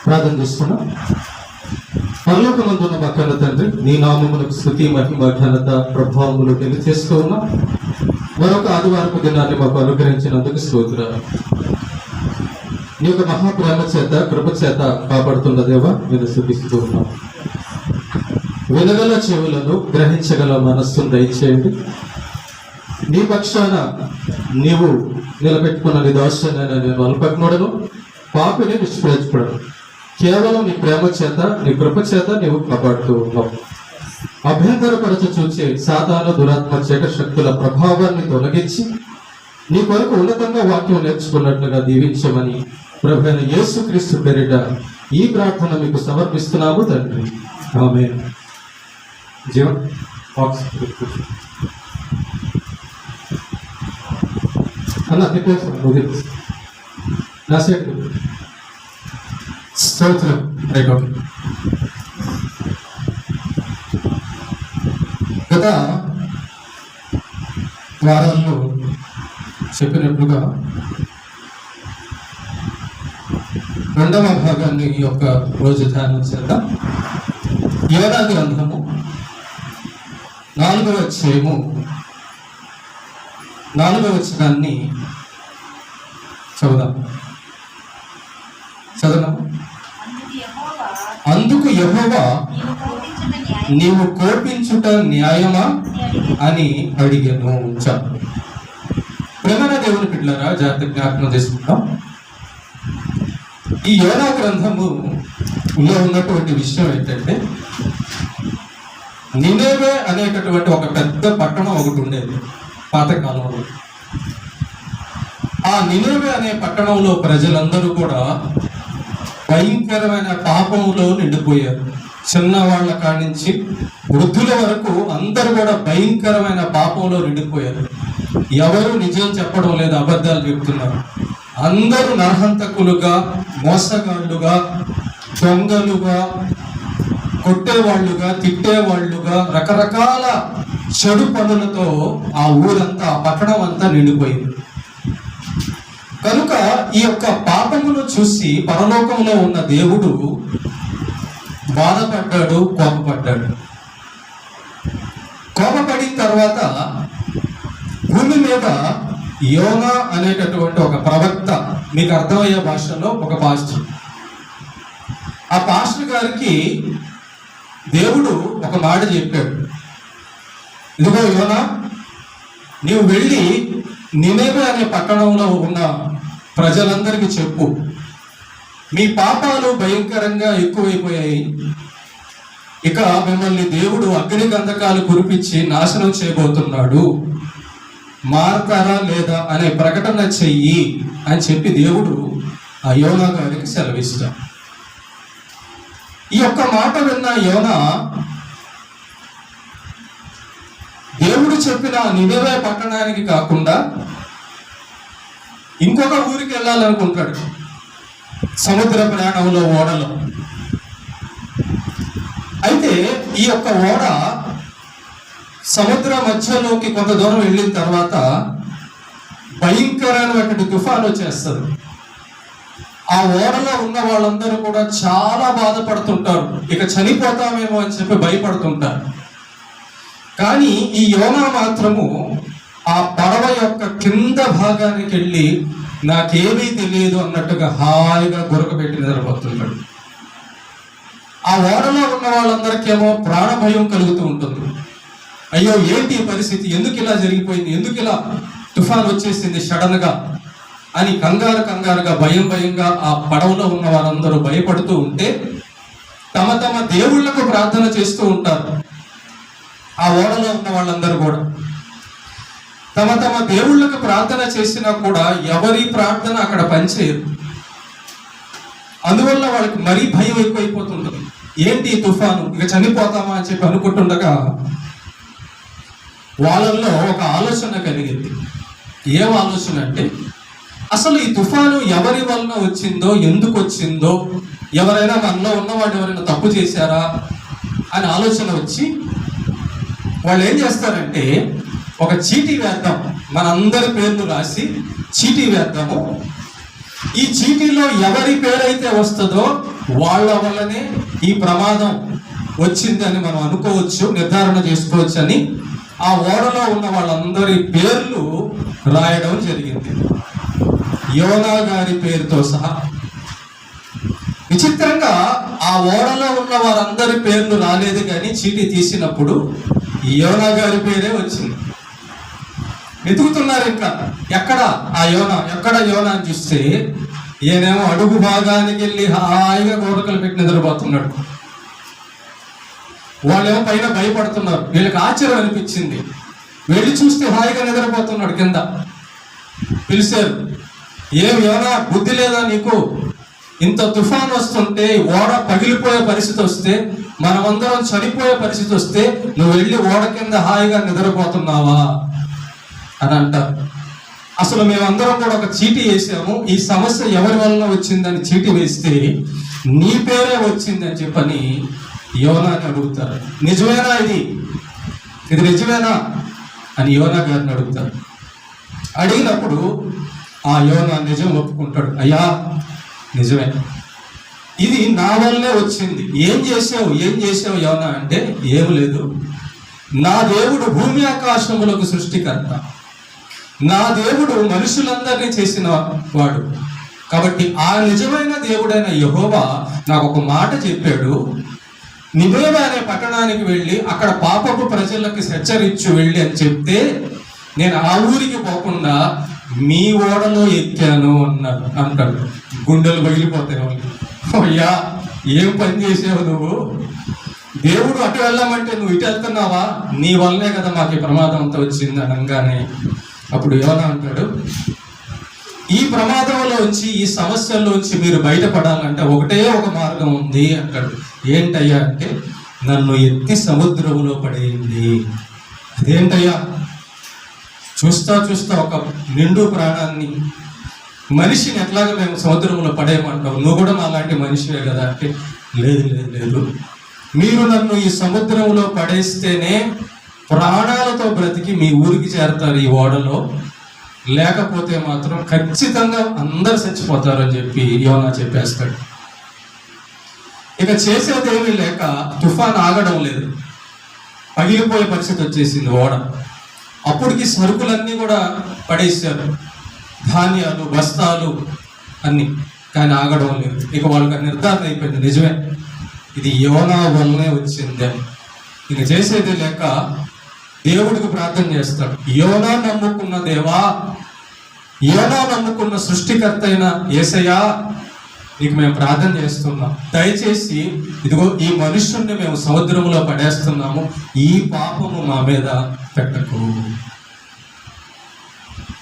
ప్రార్థన చేసుకున్నాం. పరలోకమందున్న మా కన్న తండ్రి, నీ నామమునకు స్తుతి మహిమ ఘనత ప్రభావములు తెలియజేస్తూ ఉన్నాం. మరొక ఆదివారపు దినాన్ని మాకు అనుగ్రహించినందుకు స్తోత్రాలు. నీ యొక్క మహాప్రేమ చేత కృప చేత కాపాడుతున్న దేవా నేను స్తుతిస్తూ ఉన్నాం. వినగల చెవులను గ్రహించగల మనస్సును దయచేయండి. నీ పక్షాన నీవు నిలబెట్టుకున్న నీ దాసునైన నేను అల్పజ్ఞుడను, పాపిని నిష్ప్రయోజకుడను. కేవలం నీ ప్రేమ చేత నీ కృప చేత నీవు కాపాడుతూ ఉన్నావు. అభ్యంతరపరచ చూచే సాతాను దురాత్మ చేట శక్తుల ప్రభావాన్ని తొలగించి నీ కొరకు ఉన్నతంగా వాక్యం నేర్చుకున్నట్లుగా దీవించమని ప్రభువైన యేసుక్రీస్తు పేరిట ఈ ప్రార్థన మీకు సమర్పిస్తున్నాము తండ్రి. ఆమేన్. జీవన్ అన్న తిప్పేస్తాను నా సైడ్ స్తోత్రం. Right, okay. గత వారాల్లో చెప్పినట్లుగా రెండవ భాగాన్ని ఈ యొక్క రోజు ధ్యానం చేద్దాం. యోనా గ్రంథము 4వ అధ్యాయము 4వ వచనాన్ని చదువుదాము. అందుకు యెహోవా నీవు కోపించుట న్యాయమా అని అడిగాను. ప్రేమన దేవుని బిడ్డలారా, జాగ్రత్త జ్ఞాపకం చేసుకుంటాం. ఈ యోనా గ్రంథములో ఉన్నటువంటి విషయం ఏంటంటే, నినెవె అనేటటువంటి ఒక పెద్ద పట్టణం ఒకటి ఉండేది పాతకాలంలో. ఆ నినెవె అనే పట్టణంలో ప్రజలందరూ కూడా భయంకరమైన పాపంలో నిండిపోయారు. చిన్నవాళ్ల కాడి నుంచి వృద్ధుల వరకు అందరూ కూడా భయంకరమైన పాపంలో నిండిపోయారు. ఎవరు నిజం చెప్పడం లేదు, అబద్ధాలు చెప్తున్నారు. అందరూ నరహంతకులుగా, మోసగాళ్ళుగా, దొంగలుగా, కొట్టేవాళ్ళుగా, తిట్టేవాళ్ళుగా, రకరకాల చెడు పనులతో ఆ ఊరంతా, ఆ పట్టణం అంతా నిండిపోయింది. కనుక ఈ యొక్క పాపమును చూసి పరలోకంలో ఉన్న దేవుడు బాధపడ్డాడు, కోపపడ్డాడు. కోపపడిన తర్వాత భూమి మీద యోనా అనేటటువంటి ఒక ప్రవక్త, మీకు అర్థమయ్యే భాషలో ఒక పాస్టర్, ఆ పాస్టర్ గారికి దేవుడు ఒక మాట చెప్పాడు. ఇదిగో యోనా, నీవు వెళ్ళి నినెవె అనే పట్టణంలో ఉన్న ప్రజలందరికీ చెప్పు, మీ పాపాలు భయంకరంగా ఎక్కువైపోయాయి, ఇక మిమ్మల్ని దేవుడు అగ్ని గంధకాలు కురిపించి నాశనం చేయబోతున్నాడు, మారతారా లేదా అనే ప్రకటన చెయ్యి అని చెప్పి దేవుడు ఆ యోనా గారికి సెలవిస్తాడు. ఈ యొక్క మాట విన్న యోనా దేవుడు చెప్పిన నినెవె పట్టణానికి కాకుండా ఇంకొక ఊరికి వెళ్ళాలనుకుంటాడు. సముద్ర ప్రయాణంలో ఓడలో. అయితే ఈ యొక్క ఓడ సముద్ర మధ్యలోకి కొంత దూరం వెళ్ళిన తర్వాత భయంకరమైనటువంటి తుఫాను వచ్చేస్తుంది. ఆ ఓడలో ఉన్న వాళ్ళందరూ కూడా చాలా బాధపడుతుంటారు, ఇక చనిపోతామేమో అని చెప్పి భయపడుతుంటారు. కానీ ఈ యోనా మాత్రము ఆ పడవ యొక్క కింద భాగానికి వెళ్ళి నాకేమీ తెలియదు అన్నట్టుగా హాయిగా గురకబెట్టి నిద్రపోతున్నాడు. ఆ ఓడలో ఉన్న వాళ్ళందరికేమో ప్రాణ భయం కలుగుతూ ఉంటుంది. అయ్యో ఏంటి పరిస్థితి, ఎందుకు ఇలా జరిగిపోయింది, ఎందుకు ఇలా తుఫాన్ వచ్చేసింది సడన్ గా అని కంగారుగా భయంగా ఆ పడవలో ఉన్న వాళ్ళందరూ భయపడుతూ ఉంటే తమ తమ దేవుళ్లకు ప్రార్థన చేస్తూ ఉంటారు. ఆ ఓడలో ఉన్న వాళ్ళందరూ కూడా తమ తమ దేవుళ్లకు ప్రార్థన చేసినా కూడా ఎవరి ప్రార్థన అక్కడ పనిచేయదు. అందువల్ల వాళ్ళకి మరీ భయం ఎక్కువైపోతుంటుంది. ఏంటి తుఫాను, ఇక చనిపోతామా అని చెప్పి అనుకుంటుండగా వాళ్ళల్లో ఒక ఆలోచన కలిగింది. ఏం ఆలోచన అంటే, అసలు ఈ తుఫాను ఎవరి వలన వచ్చిందో, ఎందుకు వచ్చిందో, ఎవరైనా మనలో ఉన్నవాడు ఎవరైనా తప్పు చేశారా అని ఆలోచన వచ్చి వాళ్ళు ఏం చేస్తారంటే, ఒక చీటీ వేద్దాం, మనందరి పేర్లు రాసి చీటీ వేద్దాము, ఈ చీటీలో ఎవరి పేరైతే వస్తుందో వాళ్ళ వల్లనే ఈ ప్రమాదం వచ్చిందని మనం అనుకోవచ్చు, నిర్ధారణ చేసుకోవచ్చు అని ఆ ఓడలో ఉన్న వాళ్ళందరి పేర్లు రాయడం జరిగింది, యోనా గారి పేరుతో సహా. విచిత్రంగా ఆ ఓడలో ఉన్న వారందరి పేర్లు రాలేదు, కానీ చీటీ తీసినప్పుడు యోనా గారి పేరే వచ్చింది. వెతుకుతున్నారు ఇంకా ఎక్కడ ఆ యోనా, ఎక్కడ యోనా అని చూస్తే ఈయనేమో అడుగు భాగానికి వెళ్ళి హాయిగా గోరకలు పెట్టి నిద్రపోతున్నాడు. వాళ్ళేమో పైన భయపడుతున్నారు. వీళ్ళకి ఆశ్చర్యం అనిపించింది. వెళ్ళి చూస్తే హాయిగా నిద్రపోతున్నాడు కింద. పిలిచారు, ఏం యోనా బుద్ధి లేదా నీకు? ఇంత తుఫాన్ వస్తుంటే, ఓడ పగిలిపోయే పరిస్థితి వస్తే, మనమందరం చనిపోయే పరిస్థితి వస్తే నువ్వు వెళ్ళి ఓడ కింద హాయిగా నిద్రపోతున్నావా అని అంటారు. అసలు మేమందరం కూడా ఒక చీటీ వేసాము, ఈ సమస్య ఎవరి వలన వచ్చిందని చీటీ వేస్తే నీ పేరే వచ్చిందని చెప్పని యోనాని అడుగుతారు. నిజమేనా ఇది నిజమేనా అని యోనా గారిని అడుగుతారు. అడిగినప్పుడు ఆ యోనా నిజం ఒప్పుకుంటాడు. అయ్యా నిజమే, ఇది నా వల్లే వచ్చింది. ఏం చేసావు యోనా అంటే, ఏం లేదు, నా దేవుడు భూమి ఆకాశములకు సృష్టికర్త, నా దేవుడు మనుషులందరినీ చేసిన వాడు. కాబట్టి ఆ నిజమైన దేవుడైన యెహోవా నాకు ఒక మాట చెప్పాడు, నినేవే అనే పట్టణానికి వెళ్ళి అక్కడ పాపపు ప్రజలకు హెచ్చరించు వెళ్ళి అని చెప్తే నేను ఆ ఊరికి పోకుండా మీ ఓడలో ఎక్కాను అంటాడు. గుండెలు పగిలిపోతాయి వాళ్ళు. అయ్యా ఏం పని చేసావు నువ్వు? దేవుడు అటు వెళ్ళమంటే నువ్వు ఇటు వెళ్తున్నావా? నీ వల్లనే కదా మాకు ఈ ప్రమాదం అంతా వచ్చింది అనగానే అప్పుడు యోనా అంటాడు, ఈ ప్రమాదంలోంచి, ఈ సమస్యల్లోంచి మీరు బయటపడాలంటే ఒకటే ఒక మార్గం ఉంది అంటాడు. ఏంటయ్యా అంటే, నన్ను ఎత్తి సముద్రంలో పడేయండి. అదేంటయ్యా? చూస్తా ఒక నిండు ప్రాణాన్ని, మనిషిని ఎట్లాగా మేము సముద్రంలో పడేయమంటావు? నువ్వు కూడా అలాంటి మనిషివే కదా అంటే, లేదు, మీరు నన్ను ఈ సముద్రంలో పడేస్తేనే ప్రాణాలతో బ్రతికి మీ ఊరికి చేరతారు ఈ ఓడలో, లేకపోతే మాత్రం ఖచ్చితంగా అందరు చచ్చిపోతారని చెప్పి యోనా చెప్పేస్తాడు. ఇక చేసేది ఏమీ లేక తుఫాన్ ఆగడం లేదు, పగిలిపోయే పరిస్థితి వచ్చేసింది ఓడ. అప్పటికి సరుకులన్నీ కూడా పడేసారు, ధాన్యాలు, బస్తాలు అన్ని, కానీ ఆగడం లేదు. ఇక వాళ్ళకి నిర్ధారణ అయిపోయింది, నిజమే ఇది యోనా వల్లనే వచ్చింది. ఇక చేసేది లేక దేవుడికి ప్రార్థన చేస్తాడు. యోనా నమ్ముకున్న దేవా, యోనా నమ్ముకున్న సృష్టికర్త అయిన యేసయ్యా, నీకు మేము ప్రార్థన చేస్తున్నాం, దయచేసి ఇదిగో ఈ మనుష్యుణ్ణి మేము సముద్రంలో పడేస్తున్నాము, ఈ పాపము మా మీద పెట్టకు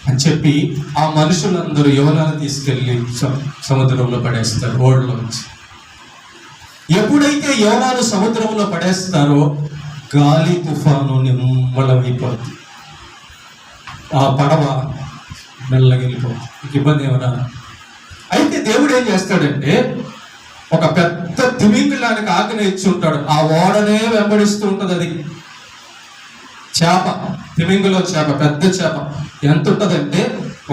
అని చెప్పి ఆ మనుషులందరూ యోనాను తీసుకెళ్లి సముద్రంలో పడేస్తారు ఓడలోంచి. ఎప్పుడైతే యోనాను సముద్రంలో పడేస్తారో గాలి తుఫాను నిమ్మలమైపోతుంది, ఆ పడవ మెల్లగెళ్ళిపోతుంది, ఇబ్బంది ఏమన్నా. అయితే దేవుడు ఏం చేస్తాడంటే, ఒక పెద్ద తిమింగలానికి ఆజ్ఞ ఇచ్చి ఉంటాడు. ఆ ఓడనే వెంబడిస్తూ ఉంటుంది. అది చేప, తిమింగలో చేప, పెద్ద చేప. ఎంత ఉంటుందంటే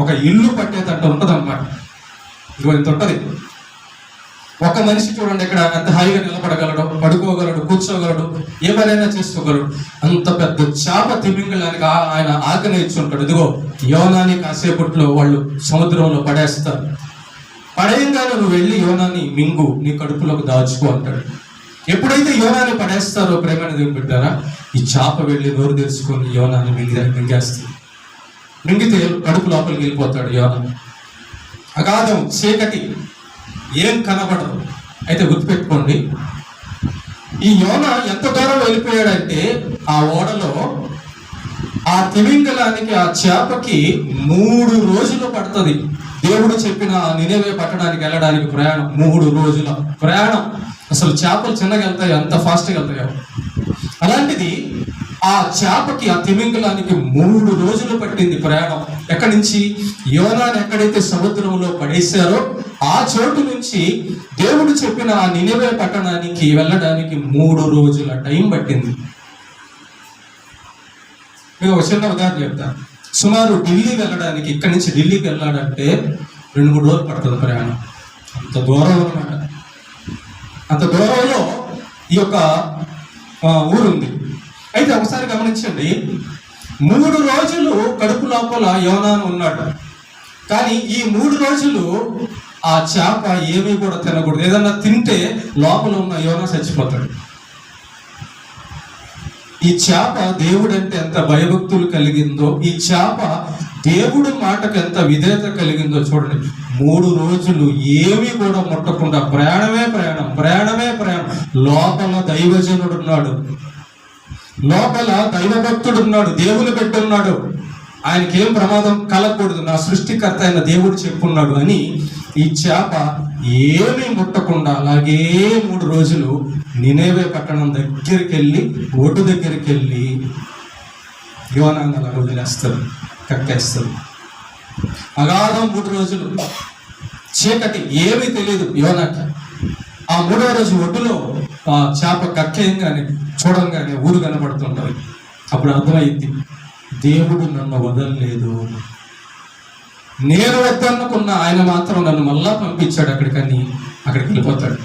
ఒక ఇల్లు పట్టేటట్టు ఉంటుంది అన్నమాట. ఇదిగో ఇంత ఉంటుంది. ఒక మనిషి చూడండి ఇక్కడ ఎంత హాయిగా నిలబడగలడు, పడుకోగలడు, కూర్చోగలడు, ఏ పనైనా చేసుకోగలడు. అంత పెద్ద చేప తిమింగలానికి ఆయన ఆజ్ఞ ఇచ్చి ఉంటాడు. ఇదిగో యోనాని కాసేపట్లో వాళ్ళు సముద్రంలో పడేస్తారు. పడేయంగానే నువ్వు వెళ్ళి యోనాని మింగు, నీ కడుపులోకి దాచుకో అంటాడు. ఎప్పుడైతే యోనాని పడేస్తారో ప్రేమైన దేవుని బిడ్డారా, ఈ చేప వెళ్ళి నోరు తెరుచుకొని యోనాని మింగేస్తుంది. మింగితే కడుపు లోపలికి వెళ్ళిపోతాడు యోనా. అగాధం, చీకటి, ఏం కనబడదు. అయితే గుర్తుపెట్టుకోండి, ఈ యోనా ఎంత దూరం వెళ్ళిపోయాడంటే ఆ ఓడలో ఆ తిమింగలానికి, ఆ చేపకి 3 రోజులు పడుతుంది. దేవుడు చెప్పిన నినెవే పట్టణానికి వెళ్ళడానికి ప్రయాణం 3 రోజుల ప్రయాణం. అసలు చేపలు చిన్నగా వెళ్తాయి, అంత ఫాస్ట్గా వెళ్తాయి. అలాంటిది ఆ చేపకి, ఆ తిమింగలానికి 3 రోజులు పట్టింది ప్రయాణం. ఎక్కడి నుంచి? యోనాను ఎక్కడైతే సముద్రంలో పడేశారో ఆ చోటు నుంచి దేవుడు చెప్పిన ఆ నినెవే పట్టణానికి వెళ్ళడానికి 3 రోజుల టైం పట్టింది. మీకు ఒక చిన్న ఉదాహరణ చెప్తాను. సుమారు ఢిల్లీ వెళ్ళడానికి, ఇక్కడి నుంచి ఢిల్లీకి వెళ్ళాలంటే 2-3 రోజులు పడుతుంది ప్రయాణం. అంత దూరం అనమాట. అంత దూరంలో ఈ యొక్క ఊరుంది. అయితే ఒకసారి గమనించండి, 3 రోజులు కడుపు లోపల యోనాను ఉన్నాడు. కానీ ఈ 3 రోజులు ఆ చేప ఏమీ కూడా తినకూడదు. ఏదన్నా తింటే లోపల ఉన్న యోనా చచ్చిపోతాడు. ఈ చేప దేవుడు అంటే ఎంత భయభక్తులు కలిగిందో, ఈ చేప దేవుడి మాటకు ఎంత విధేయత కలిగిందో చూడండి. 3 రోజులు ఏమీ కూడా ముట్టకుండా ప్రయాణమే ప్రయాణం. లోపల దైవజనుడు ఉన్నాడు, లోపల దైవభక్తుడు ఉన్నాడు, దేవుని బిడ్డ ఉన్నాడు. ఆయనకి ఏం ప్రమాదం కలగకూడదు, నా సృష్టికర్త అయిన దేవుడు చెప్పున్నాడు అని ఈ చేప ఏమీ ముట్టకుండా అలాగే 3 రోజులు నినేవే పట్టణం దగ్గరికి వెళ్ళి, ఒడ్డు దగ్గరికి వెళ్ళి యోనాను అలా వదిలేస్తారు, కక్కేస్తారు. అగాధం 3 రోజులు చీకటి, ఏమీ తెలియదు యోనాకి. ఆ 3వ రోజు ఒడ్డులో ఆ చేప కక్కేయంగానే చూడంగానే ఊరు కనబడుతుంటది. అప్పుడు అర్థమైంది, దేవుడు నన్ను వదలలేదు, నేను వద్దనుకున్న ఆయన మాత్రం నన్ను మళ్ళా పంపించాడు అక్కడికని. అక్కడికి వెళ్ళిపోతాడు.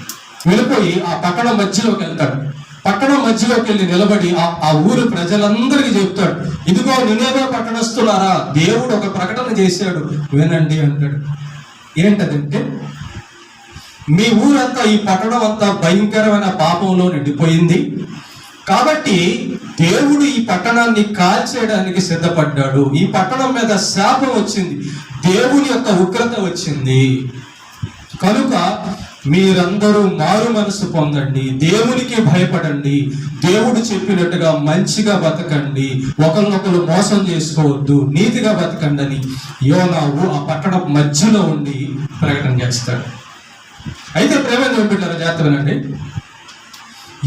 వెళ్ళిపోయి ఆ పట్టణం మధ్యలోకి వెళ్తాడు. పట్టణం మధ్యలోకి వెళ్ళి నిలబడి ఆ ఊరు ప్రజలందరికీ చెప్తాడు, ఇదిగో నినేవే పట్టణస్తులారా, దేవుడు ఒక ప్రకటన చేశాడు, వినండి అంటాడు. ఏంటదంటే, మీ ఊరంతా, ఈ పట్టణం అంతా భయంకరమైన పాపంలో నిండిపోయింది. కాబట్టి దేవుడు ఈ పట్టణాన్ని కాల్చేయడానికి సిద్ధపడ్డాడు. ఈ పట్టణం మీద శాపం వచ్చింది, దేవుని యొక్క ఉగ్రత వచ్చింది. కనుక మీరందరూ మారు మనసు పొందండి, దేవునికి భయపడండి, దేవుడు చెప్పినట్టుగా మంచిగా బతకండి, ఒకరినొకరు మోసం చేసుకోవద్దు, నీతిగా బతకండి అని యోనావు ఆ పట్టణం మధ్యలో ఉండి ప్రకటన చేస్తాడు. అయితే ప్రేమ బిడ్డలారా, జాగ్రత్తగానండి.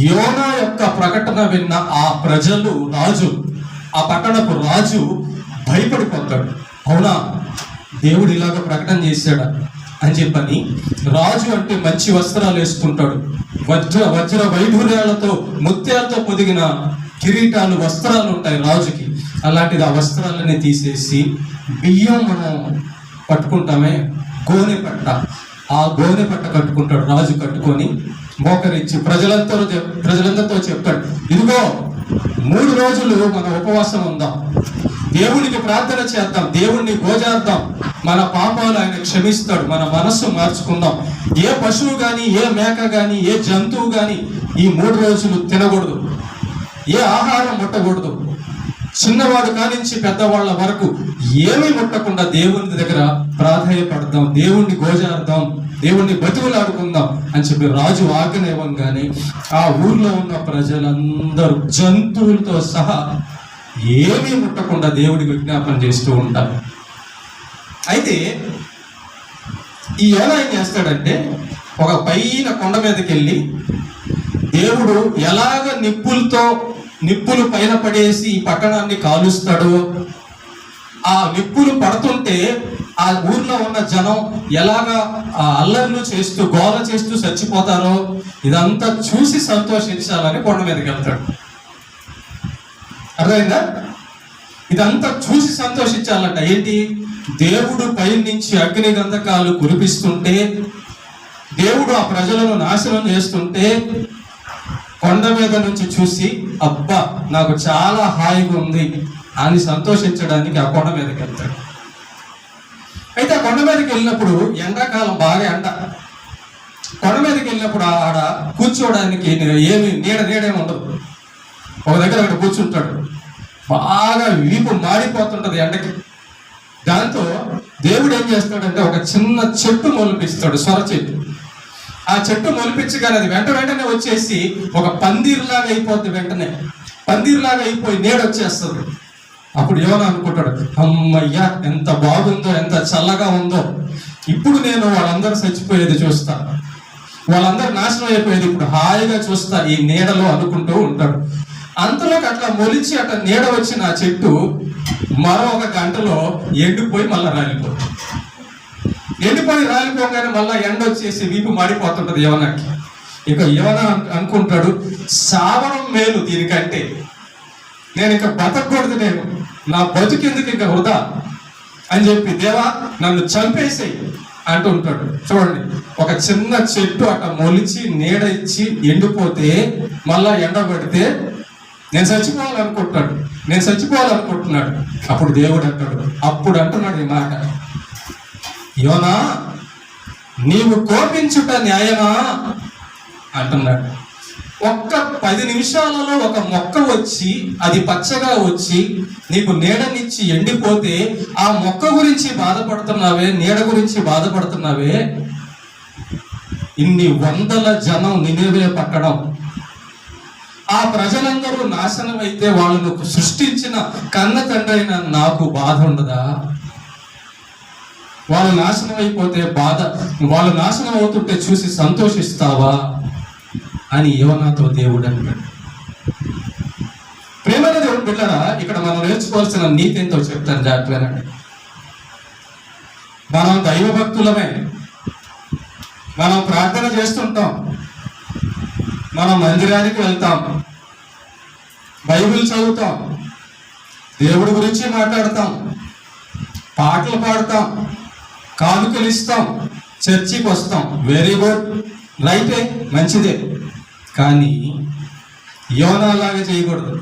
యోనా యొక్క ప్రకటన విన్న ఆ ప్రజలు, రాజు, ఆ పట్టణపు రాజు భయపడిపోతాడు. అవునా, దేవుడు ఇలాగ ప్రకటన చేశాడా అని చెప్పని రాజు అంటే మంచి వస్త్రాలు వేసుకుంటాడు. వజ్ర వైఢూర్యాలతో, ముత్యాలతో పొదిగిన కిరీటాలు, వస్త్రాలు ఉంటాయి రాజుకి. అలాంటిది ఆ వస్త్రాలన్నీ తీసేసి బియ్యం మనం పట్టుకుంటామే, గోనె పట్ట, ఆ గోనె పట్ట కట్టుకుంటాడు రాజు. కట్టుకొని మోకరించి ప్రజలందరితో చెప్తాడు, ఇదిగో 3 రోజులు మన ఉపవాసం ఉందాం, దేవునికి ప్రార్థన చేద్దాం, దేవుణ్ణి గోజార్దాం, మన పాపాలు ఆయన క్షమిస్తాడు, మన మనస్సు మార్చుకుందాం. ఏ పశువు కానీ, ఏ మేక కానీ, ఏ జంతువు కానీ ఈ 3 రోజులు తినకూడదు, ఏ ఆహారం ముట్టకూడదు. చిన్నవాడు కానించి పెద్దవాళ్ళ వరకు ఏమీ ముట్టకుండా దేవుని దగ్గర ప్రాధేయపడదాం, దేవుణ్ణి గోజార్దాం, దేవుణ్ణి బతివులాడుకుందాం అని చెప్పి రాజు ఆజ్ఞ ఇవ్వగానే ఆ ఊర్లో ఉన్న ప్రజలందరూ జంతువులతో సహా ఏమీ ముట్టకుండా దేవుడికి విజ్ఞాపన చేస్తూ ఉంటారు. అయితే ఈ యోనా ఏం చేస్తాడంటే, ఒక పైన కొండ మీదకి వెళ్ళి దేవుడు ఎలాగ నిప్పులు పైన పడేసి ఈ పట్టణాన్ని కాలుస్తాడో, ఆ నిప్పులు పడుతుంటే ఆ ఊర్లో ఉన్న జనం ఎలాగా ఆ అల్లర్లు చేస్తూ, గోల చేస్తూ చచ్చిపోతారో, ఇదంతా చూసి సంతోషించాలని కొండ మీదకి వెళ్తాడు. అర్థమైందా? ఇదంతా చూసి సంతోషించాలంట. ఏంటి, దేవుడు పై నుంచి అగ్ని గంధకాలు కురిపిస్తుంటే, దేవుడు ఆ ప్రజలను నాశనం చేస్తుంటే, కొండ మీద నుంచి చూసి అబ్బా నాకు చాలా హాయిగా ఉంది అని సంతోషించడానికి ఆ కొండ మీదకి వెళ్తాడు. అయితే ఆ కొండ మీదకి వెళ్ళినప్పుడు ఎండాకాలం, బాగా ఎండ. కొండ మీదకి వెళ్ళినప్పుడు ఆడ కూర్చోవడానికి ఏమి నీడేమి ఉండదు. ఒక దగ్గర అక్కడ కూర్చుంటాడు. బాగా వీపు మాడిపోతుంటది ఎండకి. దాంతో దేవుడు ఏం చేస్తాడంటే, ఒక చిన్న చెట్టు మొలిపిస్తాడు, సొర చెట్టు. ఆ చెట్టు మొలిపించగానే అది వెంటనే వచ్చేసి ఒక పందిరిలాగా అయిపోద్ది. వెంటనే పందిరిలాగా అయిపోయి నీడొచ్చేస్తుంది. అప్పుడు యోనా అనుకుంటాడు, అమ్మయ్యా ఎంత బాగుందో, ఎంత చల్లగా ఉందో, ఇప్పుడు నేను వాళ్ళందరూ చచ్చిపోయేది చూస్తా, వాళ్ళందరూ నాశనం అయిపోయేది ఇప్పుడు హాయిగా చూస్తా ఈ నీడలో అనుకుంటూ ఉంటాడు. అంతలోకి అట్లా మొలిచి అట్లా నీడ వచ్చిన ఆ చెట్టు మరో 1 గంటలో ఎండిపోయి మళ్ళీ రాలిపోతుంది. ఎండిపోయి రాలిపోగానే మళ్ళీ ఎండ వచ్చేసి వీపు మాడిపోతుంటది యోనాకి. ఇక యోనా అనుకుంటాడు, సావరం మేలు దీనికంటే, నేను ఇక బతకూడదు, నా బతుకెందుకు ఇంకా వృధా అని చెప్పి, దేవా నన్ను చంపేసేయి, అంటుంటాడు. చూడండి, ఒక చిన్న చెట్టు అట్లా మొలిచి నీడ ఇచ్చి ఎండిపోతే మళ్ళా ఎండబడితే నేను చచ్చిపోవాలనుకుంటున్నాడు. అప్పుడు దేవుడు అంటాడు, అప్పుడు అంటున్నాడు ఈ మాట, యోనా నీవు కోపించుట న్యాయమా అంటున్నాడు. ఒక్క 10 నిమిషాలలో ఒక మొక్క వచ్చి అది పచ్చగా వచ్చి నీకు నీడనిచ్చి ఎండిపోతే ఆ మొక్క గురించి బాధపడుతున్నావే, నీడ గురించి బాధపడుతున్నావే, ఇన్ని వందల జనం నినివే పట్టడం, ఆ ప్రజలందరూ నాశనం అయితే వాళ్ళను సృష్టించిన కన్న తండ్రి అయిన నాకు బాధ ఉండదా? వాళ్ళు నాశనం అయిపోతే వాళ్ళు నాశనం అవుతుంటే చూసి సంతోషిస్తావా అని యోనాతో దేవుడు అన్నాడు. ప్రేమైన దేవుడు బిడ్డరా, ఇక్కడ మనం నేర్చుకోవాల్సిన నీతి ఎంతో చెప్తాను జాగ్రత్తగా. మనం దైవ భక్తులమే, మనం ప్రార్థన చేస్తుంటాం, మనం మందిరానికి వెళ్తాం, బైబిల్ చదువుతాం, దేవుడి గురించి మాట్లాడతాం, పాటలు పాడతాం, కానుకలు ఇస్తాం, చర్చికి వస్తాం. వెరీ గుడ్, రైటే, మంచిదే. కానీ యోనాలాగా చేయకూడదు.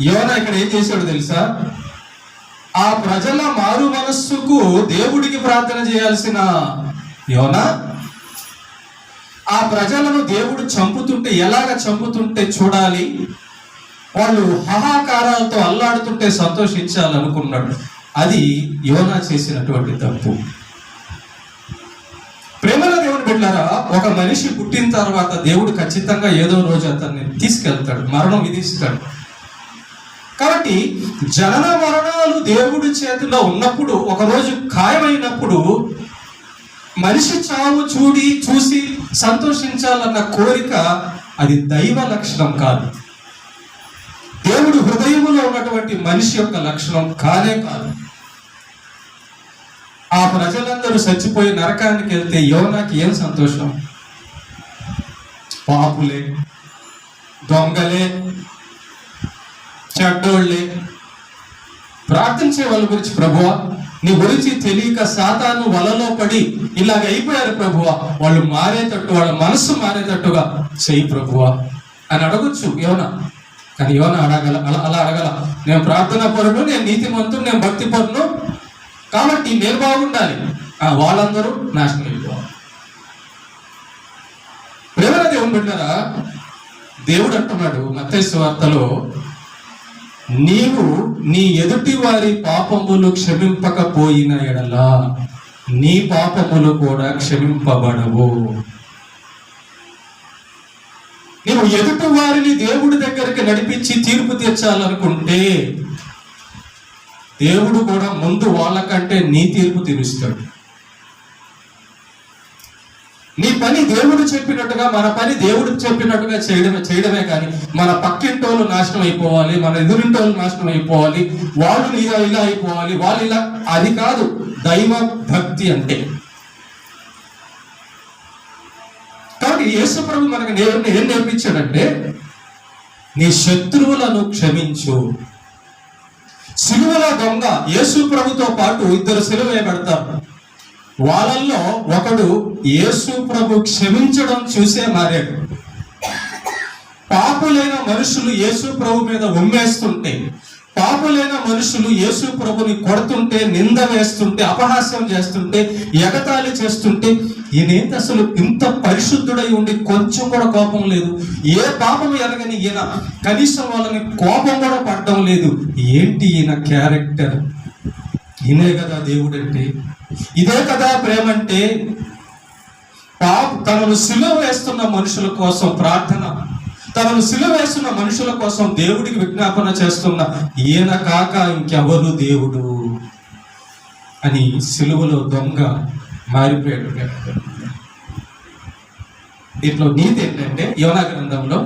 యోనా ఇక్కడ ఏం చేశాడు తెలుసా? ఆ ప్రజల మారు మనస్సుకు దేవుడికి ప్రార్థన చేయాల్సిన యోనా ఆ ప్రజలను దేవుడు చంపుతుంటే ఎలాగ చంపుతుంటే చూడాలి, వాళ్ళు హాహాకారాలతో అల్లాడుతుంటే సంతోషించాలనుకున్నాడు. అది యోనా చేసినటువంటి తప్పు. ప్రేమల దేవుని బిడ్డలారా, ఒక మనిషి పుట్టిన తర్వాత దేవుడు ఖచ్చితంగా ఏదో రోజు అతన్ని తీసుకెళ్తాడు, మరణం విధిస్తాడు. కాబట్టి జనన మరణాలు దేవుడి చేతిలో ఉన్నప్పుడు, ఒకరోజు ఖాయమైనప్పుడు మనిషి చావు చూసి సంతోషించాలన్న కోరిక అది దైవ లక్షణం కాదు, దేవుడు హృదయంలో ఉన్నటువంటి మనిషి యొక్క లక్షణం కానే కాదు. ఆ ప్రజలందరూ చచ్చిపోయి నరకానికి వెళ్తే యోనాకి ఏం సంతోషం? పాపులే, దొంగలే, చెడ్డోళ్ళే. ప్రార్థించే వాళ్ళ గురించి, ప్రభువా నీ గురించి తెలియక సాతాను వలలో పడి ఇలాగ అయిపోయారు ప్రభువా, వాళ్ళు మారేటట్టు, వాళ్ళ మనస్సు మారేటట్టుగా చెయ్యి ప్రభువా అని అడగొచ్చు యోనా. కానీ యోనా అలా అడగల. నేను ప్రార్థన పరుడు, నేను నీతిమంతుడు, నేను భక్తి పరును, కాబట్టి నేను బాగుండాలి, వాళ్ళందరూ నాశనం అయిపోవాలి. ప్రేమల దేవుని బిడ్డలారా, దేవుడు అంటున్నాడు మత్తయి సువార్తలో, నీవు నీ ఎదుటి వారి పాపములు క్షమింపకపోయిన ఎడల నీ పాపములు కూడా క్షమింపబడవు. నీవు ఎదుటి వారిని దేవుడి దగ్గరికి నడిపించి తీర్పు తీర్చాలనుకుంటే దేవుడు కూడా ముందు వాళ్ళకంటే నీ తీర్పు తీరుస్తాడు. నీ పని దేవుడు చెప్పినట్టుగా, మన పని దేవుడు చెప్పినట్టుగా చేయడమే కానీ మన పక్కింటోళ్ళు నాశనం అయిపోవాలి, మన ఎదురింటోళ్ళు నాశనం అయిపోవాలి, వాళ్ళు ఇలా అయిపోవాలి, వాళ్ళు ఇలా, అది కాదు దైవ భక్తి అంటే. కాబట్టి యేసు ప్రభు మనకు ఏం నేర్పించాడంటే, నీ శత్రువులను క్షమించు. సిలువలో దొంగ యేసు ప్రభుతో పాటు 2 సిలువ వేయబడతారు. వాళ్ళల్లో ఒకడు యేసు ప్రభు క్షమించడం చూసే మారాడు. పాపులైన మనుషులు యేసు ప్రభు మీద ఉమ్మేస్తుంటే, పాపులైన మనుషులు యేసు ప్రభుని కొడుతుంటే, నింద వేస్తుంటే, అపహాస్యం చేస్తుంటే, ఎగతాళి చేస్తుంటే, ఈయనేంటి అసలు ఇంత పరిశుద్ధుడై ఉండి కొంచెం కూడా కోపం లేదు, ఏ పాపం ఎరగని ఈయన కనీసం వాళ్ళని కోపం కూడా పడడం లేదు, ఏంటి ఈయన క్యారెక్టర్? ఈయనే కదా దేవుడు అంటే, ఇదే కదా ప్రేమ అంటే. తనను సిలువ వేస్తున్న మనుషుల కోసం ప్రార్థన, తనను సిలువ వేస్తున్న మనుషుల కోసం దేవుడికి విజ్ఞాపన చేస్తున్న ఈయన కాక ఇంకెవరు దేవుడు అని సిలువలో దొంగ మారిపోయాడు. దీంట్లో నీతి ఏంటంటే, యోనా గ్రంథంలో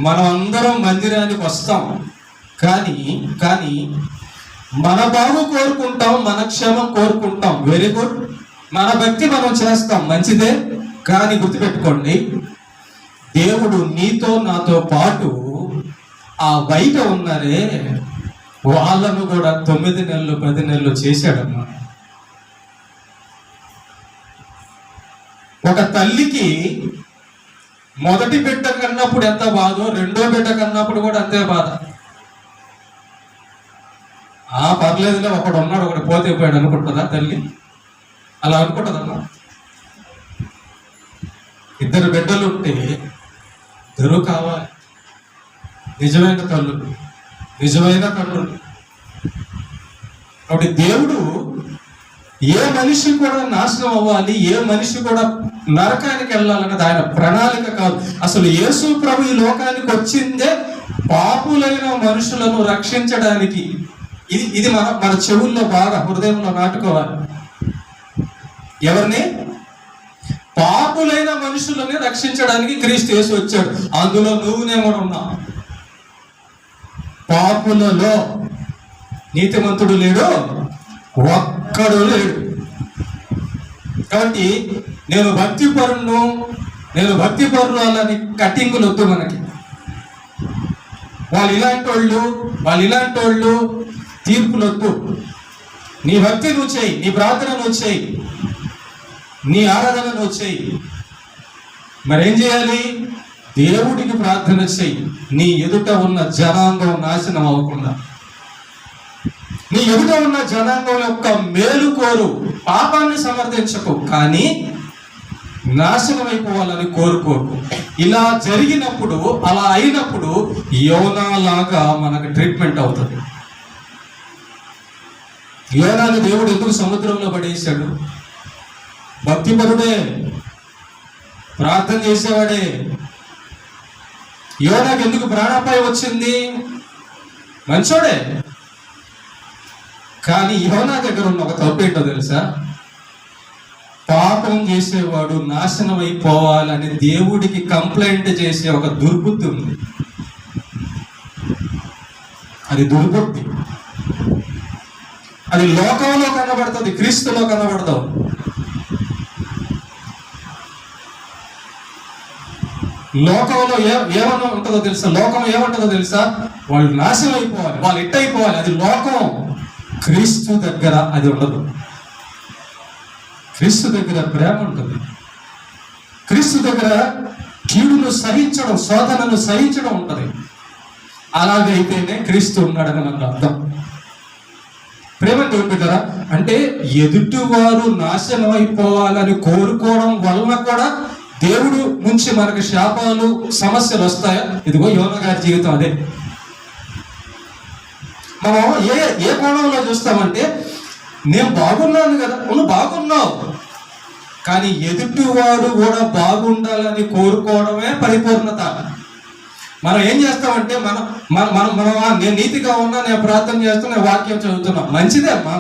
మనం అందరం మందిరానికి వస్తాం, కానీ మన బాగు కోరుకుంటాం, మన క్షేమం కోరుకుంటాం, వెరీ గుడ్, మన భక్తి మనం చేస్తాం, మంచిదే. కానీ గుర్తుపెట్టుకోండి, దేవుడు నీతో నాతో పాటు ఆ బయట ఉన్నారే, వాళ్ళను కూడా 9 నెలలు 10 నెలలు చేశాడమ్మా. ఒక తల్లికి మొదటి బిడ్డ కన్నప్పుడు ఎంత బాధో, రెండో బిడ్డ కన్నప్పుడు కూడా అంతే బాధ. పర్లేదులే, ఒకడు ఉన్నాడు, ఒకటి పోతే పోయాడు అనుకుంటుందా తల్లి? అలా అనుకుంటుందమ్మా. 2 బిడ్డలు ఉంటే 2 కావాలి. నిజమైన తల్లులు, నిజమైన తండ్రులు. కాబట్టి దేవుడు ఏ మనిషి కూడా నాశనం అవ్వాలి, ఏ మనిషి కూడా నరకానికి వెళ్ళాలన్నది ఆయన ప్రణాళిక కాదు. అసలు యేసు ప్రభు ఈ లోకానికి వచ్చిందే పాపులైన మనుషులను రక్షించడానికి. ఇది మన చెవుల్లో బాగా హృదయంలో నాటుకోవాలి. ఎవరిని? పాపులైన మనుషులని రక్షించడానికి క్రీస్తు యేసు వచ్చాడు. అందులో నువ్వునే కూడా ఉన్నావు. పాపులలో నీతిమంతుడు లేడు, ఒక్కడు లేడు. కాబట్టి నేను భక్తి పరులని కట్టింగులు వద్దు మనకి. వాళ్ళు ఇలాంటి వాళ్ళు తీర్పులు వద్దు. నీ భక్తి నువ్వు చేయి, నీ ప్రార్థన నువ్వు చేయి, నీ ఆరాధన నువ్వు చేయి. మరేం చేయాలి? దేవుడికి ప్రార్థన చెయ్యి. నీ ఎదుట ఉన్న జనాంగం నాశనం అవ్వకుండా, నీ ఎదుట ఉన్న జనాంగం యొక్క మేలు కోరు, పాపాన్ని సమర్థించకు, కానీ నాశనం అయిపోవాలని కోరుకోకు. ఇలా జరిగినప్పుడు, అలా అయినప్పుడు యోనాలాగా మనకు ట్రీట్మెంట్ అవుతుంది. యోనాని దేవుడు ఎందుకు సముద్రంలో పడేశాడు? భక్తిపరుడే, ప్రార్థన చేసేవాడే. యోనాకి ఎందుకు ప్రాణాపాయం వచ్చింది? మంచోడే. కానీ యోనా దగ్గర ఉన్న ఒక తప్పు ఏంటో తెలుసా? పాపం చేసేవాడు నాశనం అయిపోవాలని దేవుడికి కంప్లైంట్ చేసే ఒక దుర్బుద్ధి ఉంది. అది దుర్బుద్ధి. అది లోకంలో కనబడుతుంది, క్రీస్తులో కనబడతావు. లోకంలో ఏమన్నా ఉంటుందో తెలుసా? లోకం ఏమంటుందో తెలుసా? వాళ్ళు నాశనం అయిపోవాలి, వాళ్ళు ఎట్టయిపోవాలి. అది లోకం. క్రీస్తు దగ్గర అది ఉండదు. క్రీస్తు దగ్గర ప్రేమ ఉంటుంది. క్రీస్తు దగ్గర కీడును సహించడం, శోధనను సహించడం ఉంటుంది. అలాగైతేనే క్రీస్తు ఉన్నాడని మనకు అర్థం. ప్రేమ చూపిస్తారా అంటే ఎదుటివారు నాశనం అయిపోవాలని కోరుకోవడం వలన కూడా దేవుడు నుంచి మనకు శాపాలు, సమస్యలు వస్తాయా? ఇదిగో యోనా గారి జీవితం అదే. మనం ఏ కోణంలో చూస్తామంటే, నేను బాగున్నాను కదా, నువ్వు బాగున్నావు, కానీ ఎదుటివాడు కూడా బాగుండాలని కోరుకోవడమే పరిపూర్ణత. మనం ఏం చేస్తామంటే, నేను నీతిగా ఉన్నా, నేను ప్రార్థన చేస్తున్నా, నేను వాక్యం చదువుతున్నా,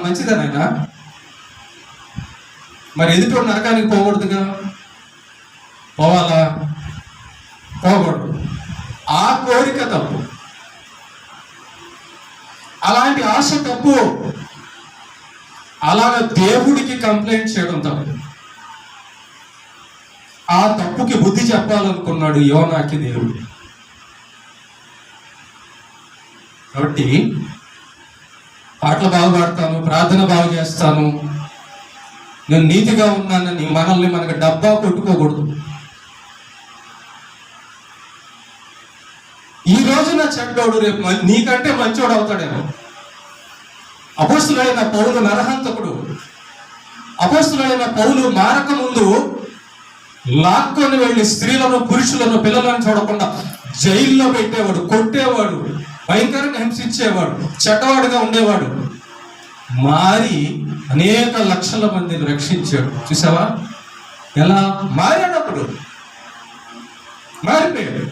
మంచిదేనైనా మరి ఎదుటి నరకానికి పోకూడదుగా? పోవాలా? పోకూడదు. ఆ కోరిక తప్పు, అలాంటి ఆశ తప్పు. అలాగ దేవుడికి కంప్లైంట్ చేయడం తప్పు. ఆ తప్పుకి బుద్ధి చెప్పాలనుకున్నాడు యోనాకి దేవుడు. కాబట్టి పాటలు బాగా పాడతాను, ప్రార్థన బాగా చేస్తాను, నేను నీతిగా ఉన్నానని మనకు డబ్బా కొట్టుకోకూడదు. ఈ రోజున చెడ్డోడు రేపు నీకంటే మంచోడు అవుతాడేమో. అపోస్తులైన పౌలు నరహంతకుడు. అపోస్తులైన పౌలు మారక ముందు లాక్కొని వెళ్ళి స్త్రీలను, పురుషులను, పిల్లలను చూడకుండా జైల్లో పెట్టేవాడు, కొట్టేవాడు, భయంకరంగా హింసించేవాడు, చెడ్డవాడుగా ఉండేవాడు. మారి అనేక లక్షల మందిని రక్షించాడు. చూసావా ఎలా మారాడప్పుడు? మారిపోయాడు.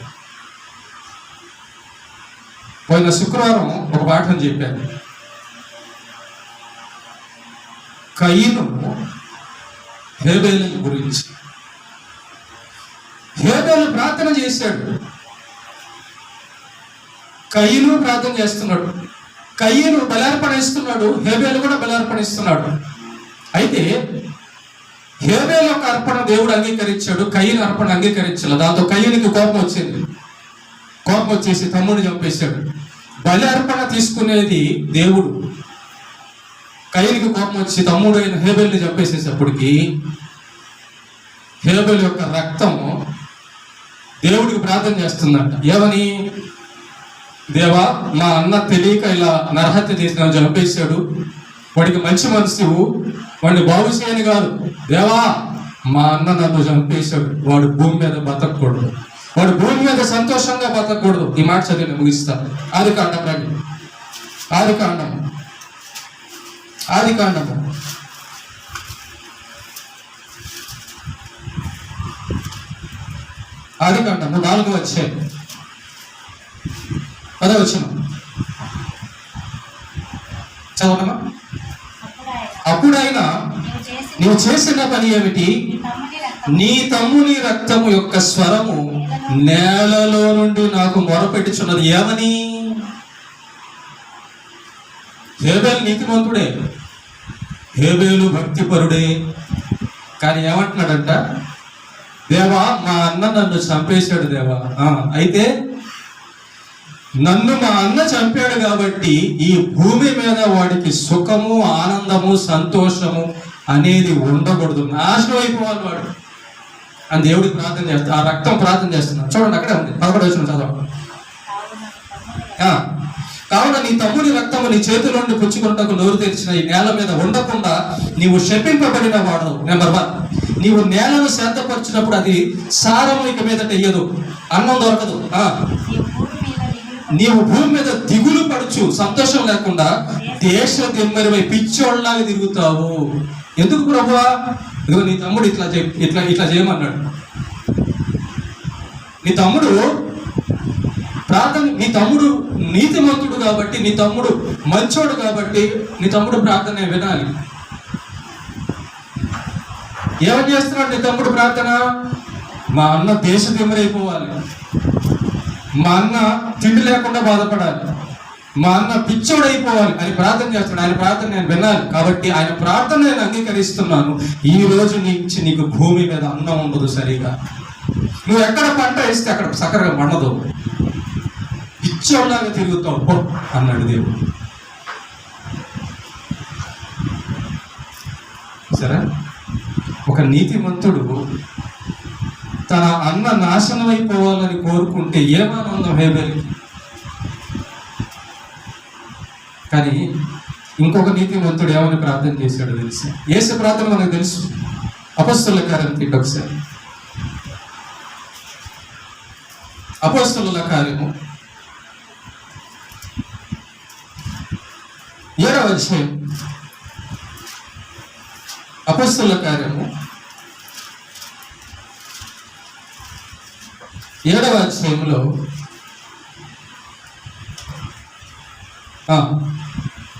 పోయిన శుక్రవారం ఒక పాఠం చెప్పాను. కయీను హేబేలు గురించి. హేబేలు ప్రార్థన చేశాడు, కయీను ప్రార్థన చేస్తున్నాడు. కయీను బలార్పణ ఇస్తున్నాడు, హేబేలు కూడా బలార్పణ ఇస్తున్నాడు. అయితే హేబేలు ఒక అర్పణ దేవుడు అంగీకరించాడు, కయీను అర్పణ అంగీకరించాడు. దాంతో కయీనుకి కోపం వచ్చింది. కోపం వచ్చేసి తమ్ముడిని చంపేశాడు. బలి అర్పణ తీసుకునేది దేవుడు. కయీనుకి కోపం వచ్చి తమ్ముడు అయిన హేబెల్ని చంపేసేటప్పటికి హేబెల్ యొక్క రక్తము దేవుడికి ప్రార్థన చేస్తుందంట. ఏమని? దేవా, మా అన్న తెలియక ఇలా నరహత్య చేసిన చంపేశాడు, వాడికి మంచి మనసు, వాడిని బాగు చేయని కాదు. దేవా, మా అన్న నన్ను చంపేశాడు, వాడు భూమి మీద బతకూడదు, వాడు భూమి మీద సంతోషంగా బతకూడదు. ఈ మాట చదివి ముగిస్తాను. ఆదికాండం రండి. ఆదికాండము 4వ అధ్యాయం 10వ వచనం చదవమ్మా. అప్పుడైనా నీవు చేసిన పని ఏమిటి? నీ తమ్ముని రక్తము యొక్క స్వరము నేలలో నుండి నాకు మొరపెట్టుచున్నది. ఏమని? హేబెలు నీతిమంతుడే, హేబెలు భక్తిపరుడే, కానీ ఏమంటున్నాడంట? దేవా, మా అన్న నన్ను చంపేశాడు దేవా. అయితే నన్ను మా అన్న చంపాడు కాబట్టి ఈ భూమి మీద వాడికి సుఖము, ఆనందము, సంతోషము అనేది ఉండకూడదు, నాశనం అయిపోవాలి వాడు అని దేవుడికి ప్రార్థన చేస్తా. ఆ రక్తం ప్రార్థన చేస్తున్నాడు. చూడండి, అక్కడే ఉంది 11వ వచనం చదవండి. కావున నీ తమ్ముని రక్తము నీ చేతుల నుండి పుచ్చుకున్నటకు నోరు తెరిచిన ఈ నేల మీద ఉండకుండా నీవు శపింపబడిన వాడవు. నెంబర్ 1, నీవు నేలను శాంతపరిచినప్పుడు అది సారము ఇక మీద తెయ్యదు, అన్నం దొరకదు. నీవు భూమి మీద దిగులు పడుచు సంతోషం లేకుండా దేశ దిమ్మరిపై పిచ్చోళ్ళలాగా తిరుగుతావు. ఎందుకు ప్రభువా? ఇదిగో నీ తమ్ముడు ఇట్లా చేయమన్నాడు. నీ తమ్ముడు నీతిమంతుడు కాబట్టి, నీ తమ్ముడు మంచోడు కాబట్టి నీ తమ్ముడు ప్రార్థన వినాలి. ఏమని చేస్తున్నాడు నీ తమ్ముడు ప్రార్థన? మా అన్న దేశ దిమ్మరైపోవాలి, మా అన్న తిండి లేకుండా బాధపడాలి, మా అన్న పిచ్చోడైపోవాలి అని ప్రార్థన చేస్తున్నాడు. ఆయన ప్రార్థన నేను వినాలి కాబట్టి ఆయన ప్రార్థన నేను అంగీకరిస్తున్నాను. ఈ రోజు నుంచి నీకు భూమి మీద అన్నం ఉండదు సరిగా, నువ్వు ఎక్కడ పంట వేస్తే అక్కడ సకరగా పండదు, పిచ్చోళ్ళలాగా తిరుగుతావు పో అన్నాడు దేవుడు. సరే, ఒక నీతిమంతుడు తన అన్న నాశనం అయిపోవాలని కోరుకుంటే ఏమానందం హేబెలుకి. కానీ ఇంకొక నీతిమంతుడు ఏమని ప్రార్థన చేశాడో తెలుసు. యేసు ప్రార్థన మనకు తెలుసు. అపొస్తలుల కార్యం తీయండి ఒకసారి. అపొస్తలుల కార్యము 7వ అధ్యాయం. అపొస్తలుల కార్యము 7వ అధ్యాయంలో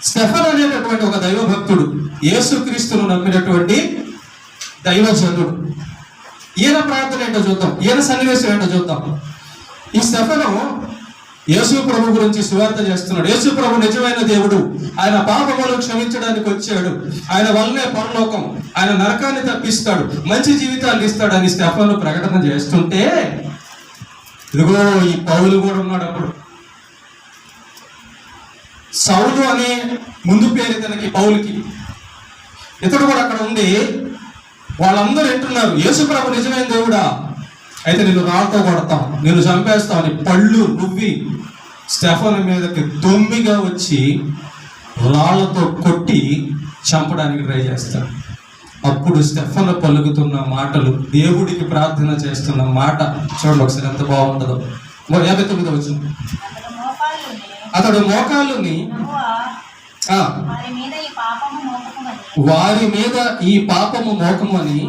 స్టెఫన్ అనేటటువంటి ఒక దైవభక్తుడు, యేసుక్రీస్తును నమ్మినటువంటి దైవజనుడు. ఈయన ప్రార్థన ఏంటో చూద్దాం, ఈయన సన్నివేశం ఏంటో చూద్దాం. ఈ స్టెఫను యేసు ప్రభు గురించి సువార్త చేస్తున్నాడు. యేసు ప్రభు నిజమైన దేవుడు, ఆయన పాపములు క్షమించడానికి వచ్చాడు, ఆయన వల్లనే పరలోకం, ఆయన నరకాన్ని తప్పిస్తాడు, మంచి జీవితాన్ని ఇస్తాడు అని స్టెఫను ప్రకటన చేస్తుంటే, ఇదిగో ఈ పౌలు కూడా ఉన్నాడు. అప్పుడు సౌలు అనే ముందు పేరు ఇతనికి, పౌలుకి. ఇతడు కూడా అక్కడ ఉంది. వాళ్ళందరూ వింటున్నారు, యేసు ప్రభు నిజమైన దేవుడా, అయితే నిన్ను రాళ్ళతో కొడతాం, నిన్ను చంపేస్తాం అని పళ్ళు రువ్వి స్టెఫన్ మీదకి దొమ్మిగా వచ్చి రాళ్లతో కొట్టి చంపడానికి ట్రై చేస్తాడు. అప్పుడు స్టెఫన్ పలుకుతున్న మాటలు, దేవుడికి ప్రార్థన చేస్తున్న మాట చూడండి ఒకసారి ఎంత బాగుంటుందో. 59వ వచనం. అతడు మోకాళ్ళుని వారి మీద ఈ పాపము మోకమని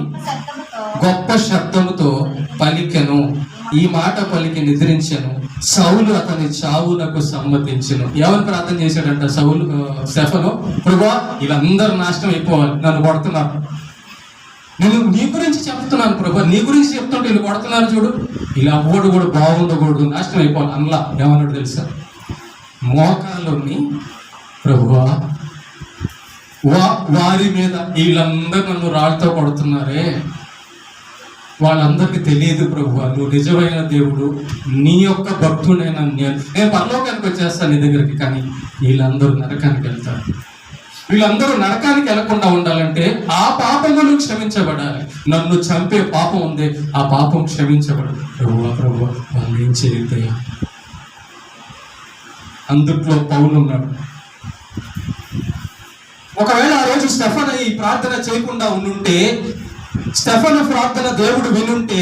గొప్ప శబ్దముతో పలికెను. ఈ మాట పలికి నిద్రించెను. సౌలు అతని చావునకు సమ్మతించెను. ఎవరు ప్రార్థన చేశాడంట స్టెఫను? ప్రభువా, వీళ్ళందరూ నాశనం అయిపోవాలి, నన్ను కొడుతున్నారు, నేను నీ గురించి చెప్తున్నాను ప్రభు, నీ గురించి చెప్తుంటే వీళ్ళు కొడుతున్నారు చూడు, ఇలా అవ్వడు కూడా బాగుండకూడదు, నాశనం అయిపోవాలి. అందులో ఏమన్నాడు తెలుసా? మోకాళ్ళని ప్రభువా, వారి మీద వీళ్ళందరూ నన్ను రాళ్ళతో కొడుతున్నారే, వాళ్ళందరికీ తెలియదు ప్రభువా, నువ్వు నిజమైన దేవుడు, నీ యొక్క భక్తుడైన నేను పరలోకానికి వచ్చేస్తాను నీ దగ్గరికి, కానీ వీళ్ళందరూ నరకానికి వెళ్తారు. వీళ్ళందరూ నరకానికి వెళ్లకుండా ఉండాలంటే ఆ పాపములు క్షమించబడాలి. నన్ను చంపే పాపం ఉంది, ఆ పాపం క్షమించబడదు. ప్రభువా వాళ్ళు ఏం చేయద్దయ్యా. అందుట్లో పౌలు ఉన్నాడు. ఒకవేళ ఆ రోజు స్టెఫన్ ఈ ప్రార్థన చేయకుండా ఉండుంటే, స్టెఫన్ ప్రార్థన దేవుడు వినుంటే,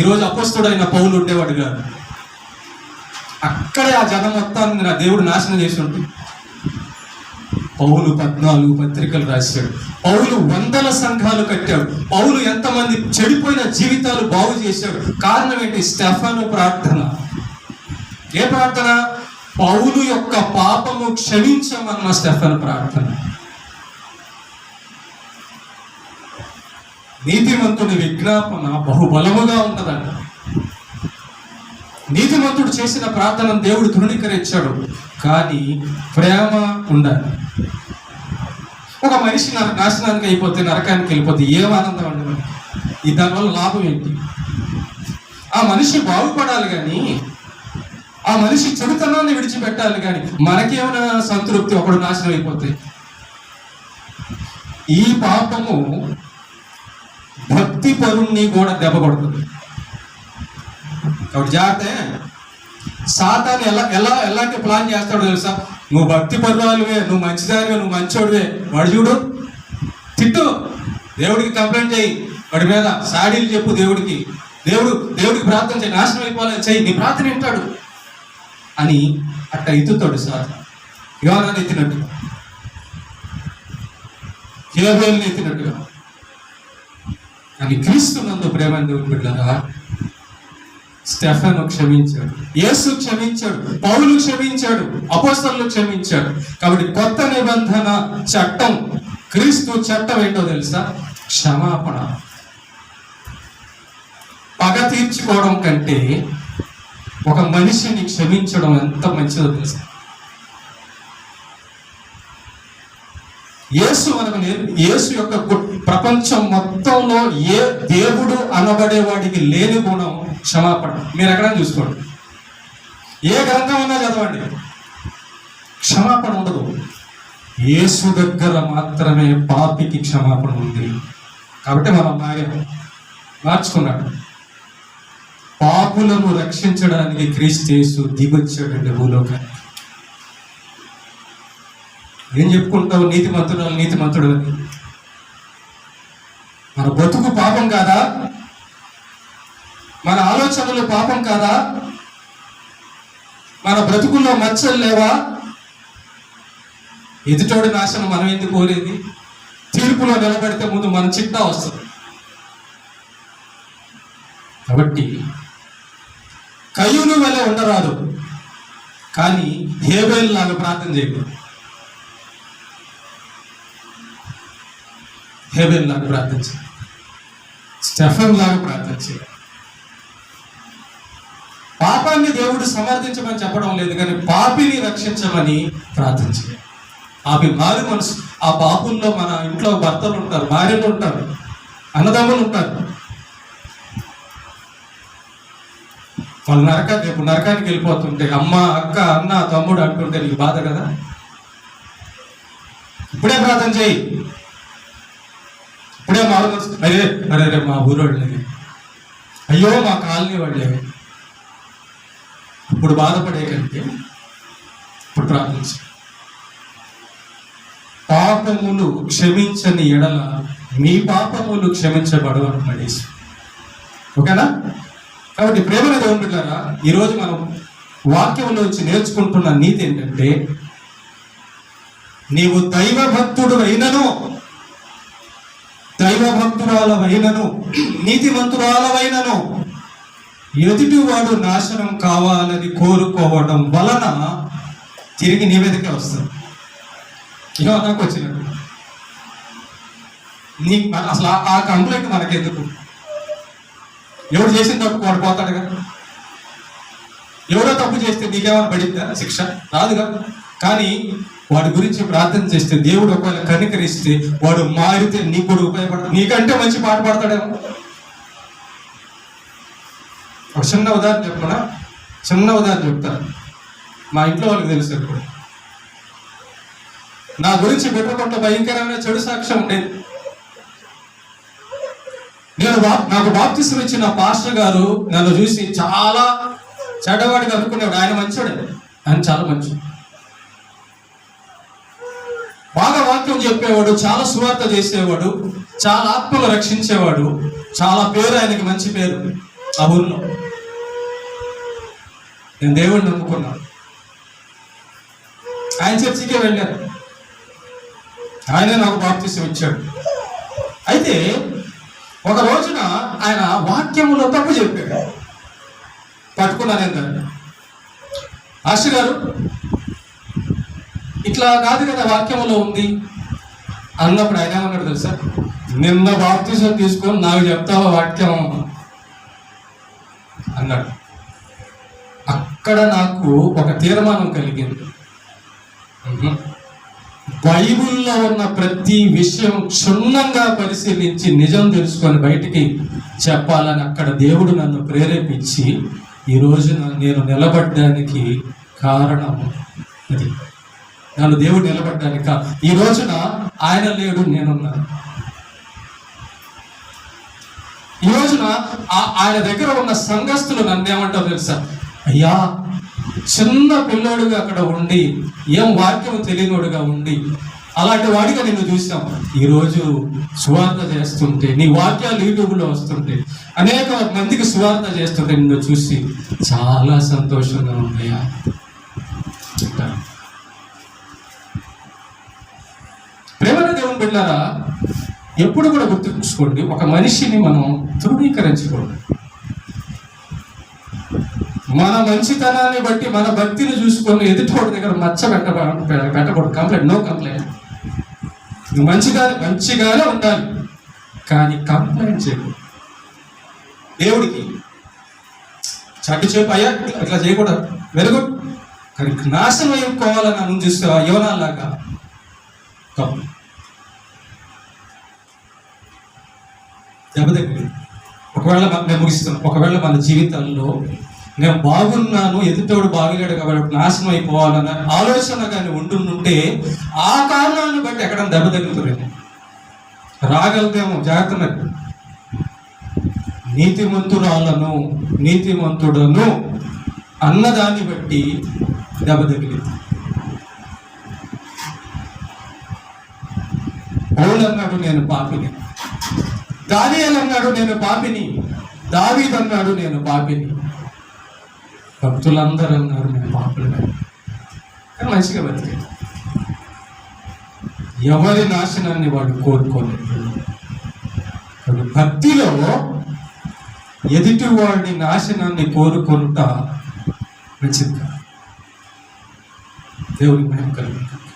ఈరోజు అపొస్తలుడైన పౌలు ఉండేవాడు కాదు. అక్కడే ఆ జనం మొత్తాన్ని నా దేవుడు నాశనం చేసి ఉంటుంది. పౌలు 14 పత్రికలు రాశాడు. పౌలు 100 సంఘాలు కట్టాడు. పౌలు ఎంతమంది చెడిపోయిన జీవితాలు బాగు చేశాడు. కారణం ఏంటి? స్టెఫను ప్రార్థన. ఏ ప్రార్థన? పౌలు యొక్క పాపము క్షమించమన్న స్టెఫను ప్రార్థన. నీతిమంతుని విజ్ఞాపన బహుబలముగా ఉన్నదంట. నీతిమంతుడు చేసిన ప్రార్థనను దేవుడు తృణీకరించాడు, కానీ ప్రేమ ఉండాలి. ఒక మనిషి నాశనానికి అయిపోతే, నరకానికి వెళ్ళిపోతే ఏం ఆనందం అండి మనకి? దానివల్ల లాభం ఏంటి? ఆ మనిషి బాగుపడాలి కానీ, ఆ మనిషి చెడుతనాన్ని విడిచిపెట్టాలి కానీ మనకేమైనా సంతృప్తి ఒకడు నాశనం అయిపోతే? ఈ పాపము భక్తి పరుణ్ణి కూడా దెబ్బ కొడుతుంది. కాబట్టి జాగ్రత్త. సాతాను ఎలాంటి ప్లాన్ చేస్తాడో తెలుసా? నువ్వు భక్తి పరురాలువే, నువ్వు మంచిదానివే, నువ్వు మంచోడివే, వాడు చూడు తిట్టు, దేవుడికి కంప్లైంట్ చేయి, వాడి మీద సాడీలు చెప్పు, దేవుడికి ప్రార్థన చేయి, నాశనం అయిపోవాలని చెయ్యి, నీ ప్రార్థన వింటాడు అని అట్ట ఎత్తుతాడు సాతాను. యోనాన్ని ఎత్తినట్టుగా, హేబేలుని ఎత్తినట్టుగా. అని క్రీస్తునందు ప్రేమను దేవుని బిడ్డలారా, స్టెఫను క్షమించాడు, యేసు క్షమించాడు, పౌలు క్షమించాడు, అపోస్తలులు క్షమించాడు. కాబట్టి కొత్త నిబంధన చట్టం, క్రీస్తు చట్టం ఏంటో తెలుసా? క్షమాపణ. పగ తీర్చుకోవడం కంటే ఒక మనిషిని క్షమించడం ఎంత మంచిదో తెలుసా? యేసు యొక్క ప్రపంచం మొత్తంలో ఏ దేవుడు అనబడేవాడికి లేని గుణం క్షమాపణ. మీరు ఎక్కడ చూసుకోండి, ఏ గ్రంథం అన్నా చదవండి, క్షమాపణ ఉండదు. యేసు దగ్గర మాత్రమే పాపికి క్షమాపణ ఉంది. కాబట్టి మనం మార్చుకున్నాడు. పాపులను రక్షించడానికి క్రీస్తు యేసు దిగొచ్చాడండి భూలోకానికి. ఏం చెప్పుకుంటావు? నీతిమంతుడు అని. మన బతుకు పాపం కాదా? మన ఆలోచనలు పాపం కాదా? మన బ్రతుకుల్లో మచ్చలు లేవా? ఎదుటోడి నాశనం మనం ఎందుకు కోరేది? తీర్పులో నిలబడితే ముందు మన చిట్టా వస్తుంది. కాబట్టి కయ్యూను వలె ఉండరాదు, కానీ హేబేలు లాగా ప్రార్థన చేయకూడదు. హేబేలు లాగా ప్రార్థన చేయాలి, స్టెఫన్ లాగా ప్రార్థన చేయాలి. పాపాన్ని దేవుడు సమర్థించమని చెప్పడం లేదు, కానీ పాపిని రక్షించమని ప్రార్థన చేయాలి. పాపి మారు మనసు. ఆ పాపుల్లో మన ఇంట్లో భర్తలు ఉంటారు, భార్యలు ఉంటారు, అన్నదమ్ములు ఉంటారు. వాళ్ళు నరకానికి వెళ్ళిపోతుంటే అమ్మ, అక్క, అన్న, తమ్ముడు అంటుంటే నీకు బాధ కదా? ఇప్పుడే ప్రార్థన చేయి, ఇప్పుడే మారు మనసు. అరే మా ఊరోళ్ళే, అయ్యో మా కాలనీ వాళ్ళే. ఇప్పుడు బాధపడే కంటే ఇప్పుడు ప్రార్థించు. పాపములు క్షమించని ఎడల మీ పాపములు క్షమించబడవు అంటున్నాడు. ఓకేనా? కాబట్టి ప్రేమ దేవుని బిడ్డలారా, ఈరోజు మనం వాక్యంలో వచ్చి నేర్చుకుంటున్న నీతి ఏంటంటే, నీవు దైవభక్తురాలవైనను నీతిమంతురాలవైనను ఎదుటివాడు నాశనం కావాలని కోరుకోవడం వలన తిరిగి నీ మీదకే వస్తుంది. ఇక నాకు వచ్చినట్టు అసలు ఆ కంప్లైంట్ మనకెందుకు? ఎవడు చేసిన తప్పు వాడు పోతాడుగా. ఎవరో తప్పు చేస్తే నీకేమైనా పడిందా శిక్ష? రాదుగా. కానీ వాడి గురించి ప్రార్థన చేస్తే, దేవుడు ఒకవేళ కనికరిస్తే, వాడు మారితే నీకు కూడా ఉపయోగపడతాడు. నీకంటే మంచి పాట పాడతాడేమో. ఒక చిన్న ఉదాహరణ చెప్పనా? చిన్న ఉదాహరణ చెప్తాను. మా ఇంట్లో వాళ్ళకి తెలుసు. ఇప్పుడు నా గురించి పెట్టుకుంటే భయంకరమైన చెడు సాక్ష్యం ఉండేది. నాకు బాప్తిసం ఇచ్చిన పాస్టర్ గారు నన్ను చూసి చాలా చెడ్డవాడిగా అనుకునేవాడు. ఆయన మంచోడే, ఆయన చాలా మంచోడు, బాగా వాక్యం చెప్పేవాడు, చాలా సువార్త చేసేవాడు, చాలా ఆత్మలు రక్షించేవాడు, చాలా పేరు, ఆయనకి మంచి పేరు ఆ ఊర్లో. నేను దేవుడిని నమ్ముకున్నాను. ఆయన చర్చికే వెళ్ళాను, ఆయనే నాకు బాప్తిసం ఇచ్చాడు. అయితే ఒక రోజున ఆయన వాక్యములో తప్పు చెప్పాడు. పట్టుకున్నాను ఏంటంటే, ఆశ గారు ఇట్లా కాదు కదా వాక్యములో ఉంది అన్నప్పుడు ఆయన ఏమన్నాడు తెలుసా? నిన్న బాప్తిసం తీసుకొని నాకు చెప్తావా వాక్యం అన్నాడు. అక్కడ నాకు ఒక తీర్మానం కలిగింది. బైబిల్లో ఉన్న ప్రతి విషయం క్షుణ్ణంగా పరిశీలించి నిజం తెలుసుకొని బయటికి చెప్పాలని అక్కడ దేవుడు నన్ను ప్రేరేపించి ఈ రోజున నేను నిలబడ్డానికి కారణం అది. నన్ను దేవుడు నిలబడ్డానికి ఈ రోజున ఆయన లేడు, నేనున్నాను. ఈ రోజున ఆయన దగ్గర ఉన్న సంఘస్థులు నన్ను ఏమంటారు తెలుసా? అయ్యా, చిన్న పిల్లోడుగా అక్కడ ఉండి, ఏం వాక్యం తెలియనోడుగా ఉండి, అలాంటి వాడిగా నిన్ను చూసాం. ఈరోజు సువార్త చేస్తుంటే, నీ వాక్యాలు యూట్యూబ్లో వస్తుంటే, అనేక మందికి సువార్త చేస్తుంటే నిన్ను చూసి చాలా సంతోషంగా ఉన్నాయా. ప్రేమల దేవుని బిడ్డలారా, ఎప్పుడు కూడా గుర్తుంచుకోండి, ఒక మనిషిని మనం ధృవీకరించకూడదు. మన మంచితనాన్ని బట్టి, మన భక్తిని చూసుకొని ఎదుటివాడి దగ్గర మచ్చ పెట్టకూడదు. Complaint, no complaint. నువ్వు మంచిగానే ఉండాలి, కానీ కంప్లైంట్ చేయకూడదు. దేవుడికి చట్టు చేపు అయ్యా ఇట్లా చేయకూడదు, వెలుగు కానీ నాశనం అయిపోవాలని అని చూస్తే యోనాలాగా తప్పు. దెబ్బతగిలి ఒకవేళ మేము ముగిస్తాం, ఒకవేళ మన జీవితాల్లో నేను బాగున్నాను, ఎదుటోడు బాగలేడు కాబట్టి నాశనం అయిపోవాలన్న ఆలోచన కానీ ఉంటుంటే ఆ కారణాన్ని బట్టి ఎక్కడ దెబ్బ తగ్గుతుందేమో, రాగలదేమో. జాగ్రత్త. నీతిమంతుడను అన్నదాన్ని బట్టి దెబ్బ తగిలింది. పౌలు అన్నాడు నేను పాపిని, దానియేలు అన్నాడు నేను పాపిని, దావీదు అన్నాడు నేను పాపిని, భక్తులందరూ అన్నారు నేను పాపులుగా. కానీ మంచిగా బతికాడు. ఎవరి నాశనాన్ని వాడు కోరుకోలేదు. భక్తిలో ఎదుటి వాడి నాశనాన్ని కోరుకుంటా మంచిది. దేవుని మహిమ కలుగుతుంది.